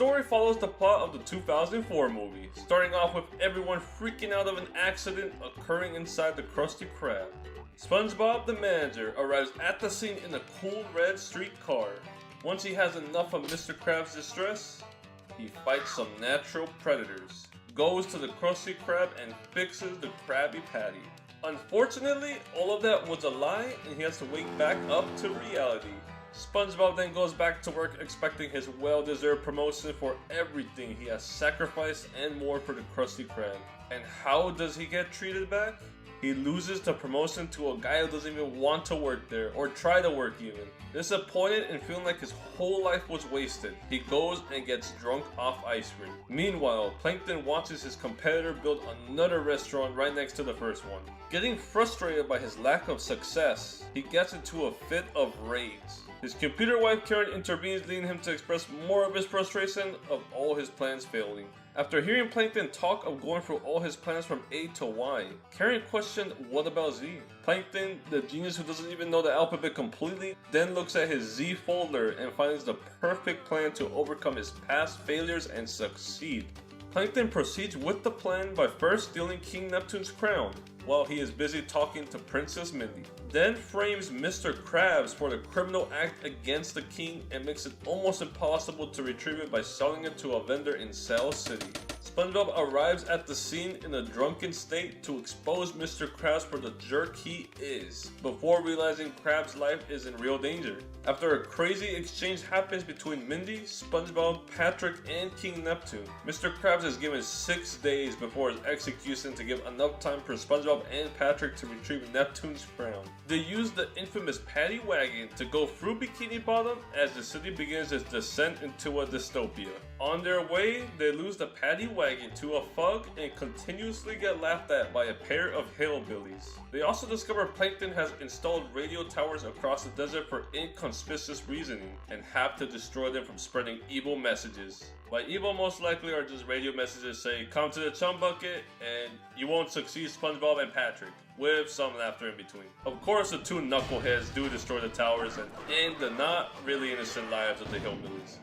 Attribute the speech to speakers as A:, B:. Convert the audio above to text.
A: story follows the plot of the 2004 movie, starting off with everyone freaking out of an accident occurring inside the Krusty Krab. SpongeBob the manager arrives at the scene in a cool red street car. Once he has enough of Mr. Krab's distress, he fights some natural predators, goes to the Krusty Krab and fixes the Krabby Patty. Unfortunately, all of that was a lie and he has to wake back up to reality. SpongeBob then goes back to work expecting his well-deserved promotion for everything he has sacrificed and more for the Krusty Krab. And how does he get treated back? He loses the promotion to a guy who doesn't even want to work there or try to work even. Disappointed and feeling like his whole life was wasted, he goes and gets drunk off ice cream. Meanwhile, Plankton watches his competitor build another restaurant right next to the first one. Getting frustrated by his lack of success, he gets into a fit of rage. His computer wife Karen intervenes, leading him to express more of his frustration of all his plans failing. After hearing Plankton talk of going through all his plans from A to Y, Karen questioned, what about Z? Plankton, the genius who doesn't even know the alphabet completely, then looks at his Z folder and finds the perfect plan to overcome his past failures and succeed. Plankton proceeds with the plan by first stealing King Neptune's crown, while he is busy talking to Princess Mindy. Then frames Mr. Krabs for the criminal act against the king and makes it almost impossible to retrieve it by selling it to a vendor in Cell City. SpongeBob arrives at the scene in a drunken state to expose Mr. Krabs for the jerk he is, before realizing Krabs' life is in real danger. After a crazy exchange happens between Mindy, SpongeBob, Patrick, and King Neptune, Mr. Krabs is given 6 days before his execution to give enough time for SpongeBob and Patrick to retrieve Neptune's crown. They use the infamous Paddy Wagon to go through Bikini Bottom as the city begins its descent into a dystopia. On their way, they lose the Paddy Wagon to a fug and continuously get laughed at by a pair of hillbillies. They also discover Plankton has installed radio towers across the desert for inconspicuous reasoning and have to destroy them from spreading evil messages. By evil, most likely are just radio messages saying, come to the chum bucket and you won't succeed, SpongeBob and Patrick, with some laughter in between. Of course, the two knuckleheads do destroy the towers and end the not really innocent lives of the hillbillies.